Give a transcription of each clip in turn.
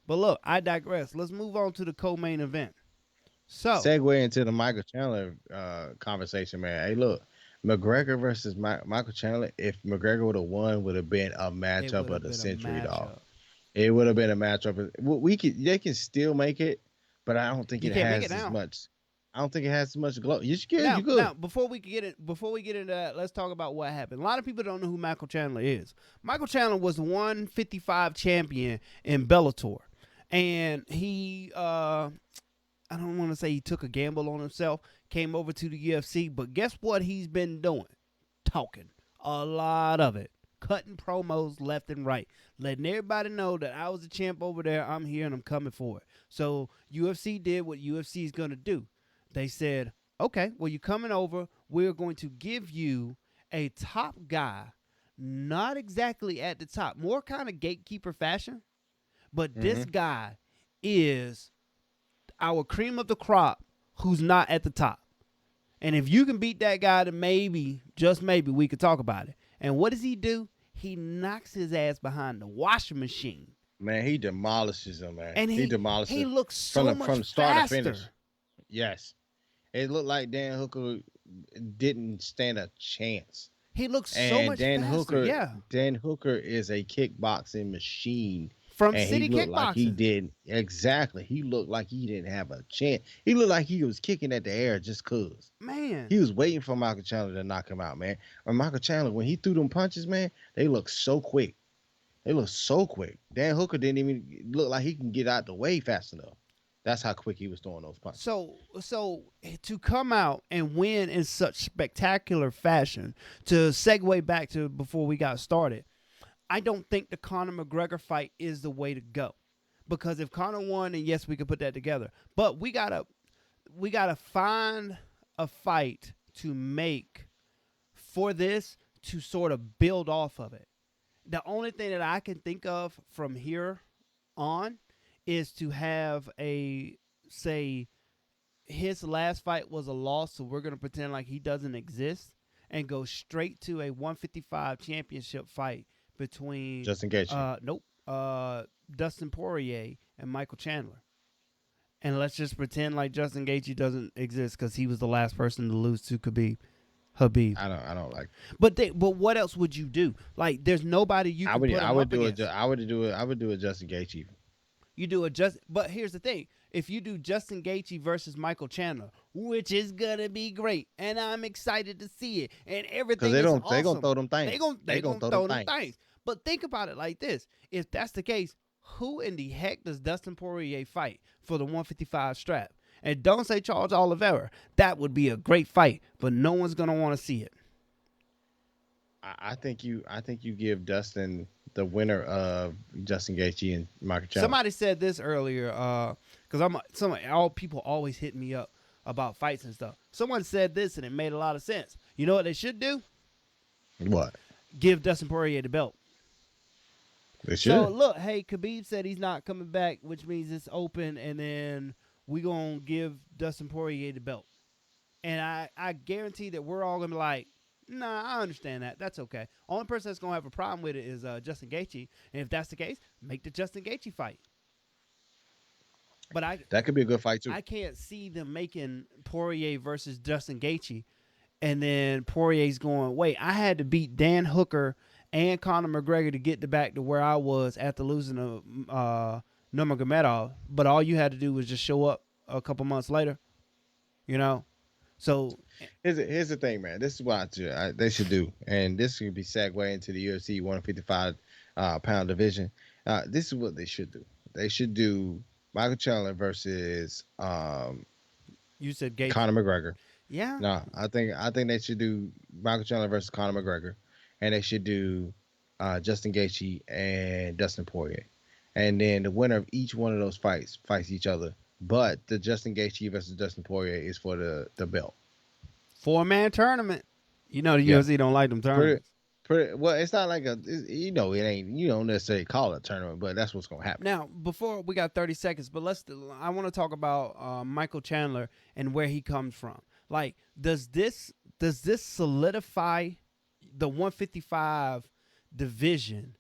But look, I digress. Let's move on to the co-main event. So, Segue into the Michael Chandler conversation, man. Hey, look, McGregor versus Michael Chandler. If McGregor would have won, would have been a it matchup would of have the been a century, dog. matchup. It would have been a matchup. We could, they can still make it, but I don't think You it can't make it has as now. much. I don't think it has as much glow. You should, you Now, good. before we get into that, let's talk about what happened. A lot of people don't know who Michael Chandler is. Michael Chandler was the 155 champion in Bellator, and I don't want to say he took a gamble on himself, came over to the UFC, but guess what he's been doing? Talking. A lot of it. Cutting promos left and right. Letting everybody know that I was a champ over there. I'm here and I'm coming for it. So UFC did what UFC is going to do. They said, okay, well, you're coming over. We're going to give you a top guy, not exactly at the top, more kind of gatekeeper fashion, but this Hmm. guy is our cream of the crop who's not at the top. And if you can beat that guy, then maybe, just maybe, we could talk about it. And what does he do? He knocks his ass behind the washing machine. Man, he demolishes him, man. And He he demolishes looks from so the much start to finish. faster. Yes, it looked like Dan Hooker didn't stand a chance. He looks so And much faster. Yeah. Dan Hooker is a kickboxing machine. From And he City looked like he Kickboxing. did exactly. He looked like he didn't have a chance. He looked like he was kicking at the air just cause. Man. He was waiting for Michael Chandler to knock him out, man. And Michael Chandler, when he threw them punches, man, they look so quick. They look so quick. Dan Hooker didn't even look like he can get out the way fast enough. That's how quick he was throwing those punches. So to come out and win in such spectacular fashion, to segue back to before we got started, I don't think the Conor McGregor fight is the way to go. Because if Conor won, then yes, we could put that together. But we gotta find a fight to make for this to sort of build off of it. The only thing that I can think of from here on is to have a say his last fight was a loss, so we're gonna pretend like he doesn't exist and go straight to a 155 championship fight between Just in case you. nope Dustin Poirier and Michael Chandler. And let's just pretend like Justin Gaethje doesn't exist because he was the last person to lose to Habib. I don't like. But what else would you do? Like, there's nobody you I can would put I him would up do it. against. I would do it Justin Gaethje. You do a just, but here's the thing: if you do Justin Gaethje versus Michael Chandler, which is gonna be great, and I'm excited to see it, and Because everything is they gonna awesome. throw them They things. gon' They they gonna gonna throw them throw them things. things. But think about it like this: if that's the case, who in the heck does Dustin Poirier fight for the 155 strap? And don't say Charles Oliveira. That would be a great fight, but no one's gonna want to see it. I think you give Dustin the winner of Justin Gaethje and Michael Chandler. Somebody said this earlier, because all people always hit me up about fights and stuff. Someone said this and it made a lot of sense. You know what they should do? What Give Dustin Poirier the belt. they So should. look, hey, Khabib said he's not coming back, which means it's open, and then we gonna give Dustin Poirier the belt. And I guarantee that we're all gonna be like, nah, I understand that. That's okay. Only person that's gonna have a problem with it is Justin Gaethje. And if that's the case, make the Justin Gaethje fight. But That could be a good fight too. I can't see them making Poirier versus Justin Gaethje, and then Poirier's going, wait, I had to beat Dan Hooker and Conor McGregor to get back to where I was after losing to Nurmagomedov, but all you had to do was just show up a couple months later, you know? So, Here's the thing, man. This is what they should do, and this should be segue into the UFC 155 pound division. This is what they should do. They should do Michael Chandler versus you said Gaethje. Conor McGregor. Yeah. No, I think they should do Michael Chandler versus Conor McGregor, and they should do Justin Gaethje and Dustin Poirier, and then the winner of each one of those fights each other. But the Justin Gaethje versus Dustin Poirier is for the belt. 4-man tournament. You know the Yeah, UFC don't like them pretty tournaments. pretty. Well, it's not like it ain't. You don't necessarily call it a tournament, but that's what's gonna happen. Now, before we got 30 seconds, but I want to talk about Michael Chandler and where he comes from. Like, does this solidify the 155 division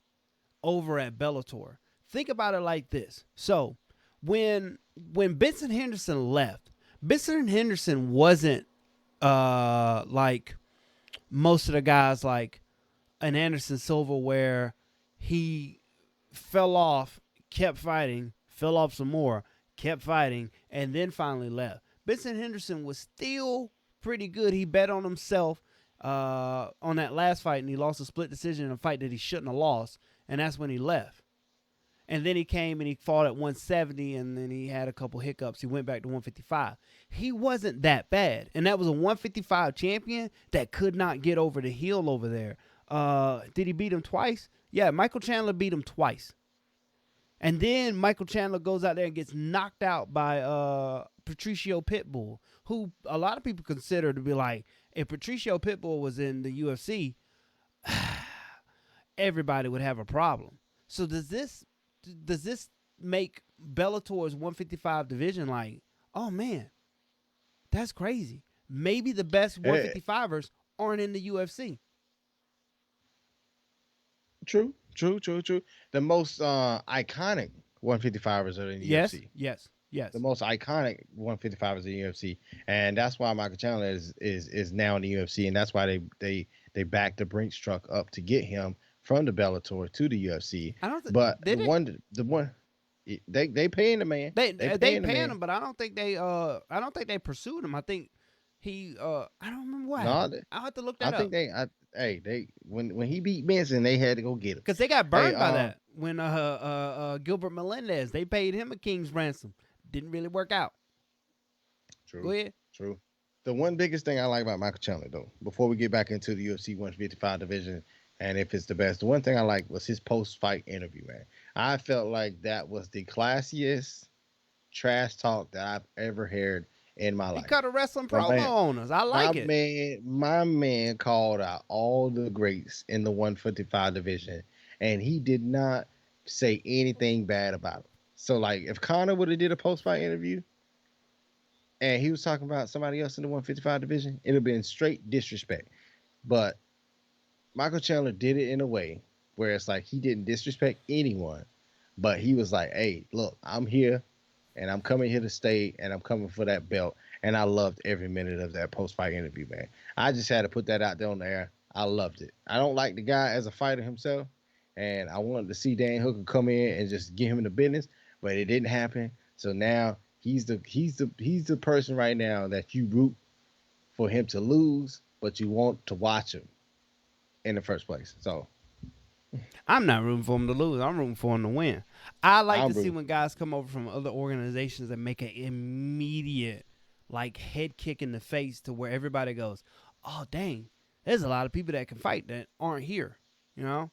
over at Bellator think about it like this. So when Benson Henderson left, Benson Henderson wasn't like most of the guys like an Anderson Silva where he fell off, kept fighting, fell off some more, kept fighting, and then finally left. Benson Henderson was still pretty good. He bet on himself on that last fight, and he lost a split decision in a fight that he shouldn't have lost, and that's when he left. And then he came and he fought at 170, and then he had a couple hiccups. He went back to 155. He wasn't that bad, and that was a 155 champion that could not get over the hill over there. Did he beat him twice? Yeah, Michael Chandler beat him twice. And then Michael Chandler goes out there and gets knocked out by Patricio Pitbull, who a lot of people consider to be like, if Patricio Pitbull was in the UFC, everybody would have a problem. So does this make Bellator's 155 division like, oh man, that's crazy. Maybe the best 155ers aren't in the UFC. True. The most iconic 155ers are in the Yes, UFC. yes, yes. The most iconic 155ers in the UFC, and that's why Michael Chandler is now in the UFC, and that's why they backed the Brinks truck up to get him from the Bellator to the UFC. I don't think But did it? the one they paying the man. They paying the paying man. him, but I don't think they pursued him. I think he I don't remember what No, happened. I'll have to look I that think up. they when he beat Benson, they had to go get him. Because they got Hey, burned by that when Gilbert Melendez, they paid him a king's ransom. Didn't really work out. Go true, ahead. true. The one biggest thing I like about Michael Chandler, though, before we get back into the UFC 155 division and if it's the best, the one thing I like was his post fight interview, man. I felt like that was the classiest trash talk that I've ever heard in my He life. cut a wrestling My promo man, on us. I like it. my man called out all the greats in the 155 division, and he did not say anything bad about him. So, like, if Connor would have did a post fight interview and he was talking about somebody else in the 155 division, it'd have been straight disrespect. But Michael Chandler did it in a way where it's like he didn't disrespect anyone, but he was like, "Hey, look, I'm here, and I'm coming here to stay, and I'm coming for that belt." And I loved every minute of that post fight interview, man. I just had to put that out there on the air. I loved it. I don't like the guy as a fighter himself, and I wanted to see Dan Hooker come in and just give him the business, but it didn't happen. So now he's the person right now that you root for him to lose, but you want to watch him in the first place. So I'm not rooting for him to lose. I'm rooting for him to win. I like I'm to see rooting. when guys come over from other organizations and make an immediate like head kick in the face to where everybody goes, "Oh dang, there's a lot of people that can fight that aren't here." You know,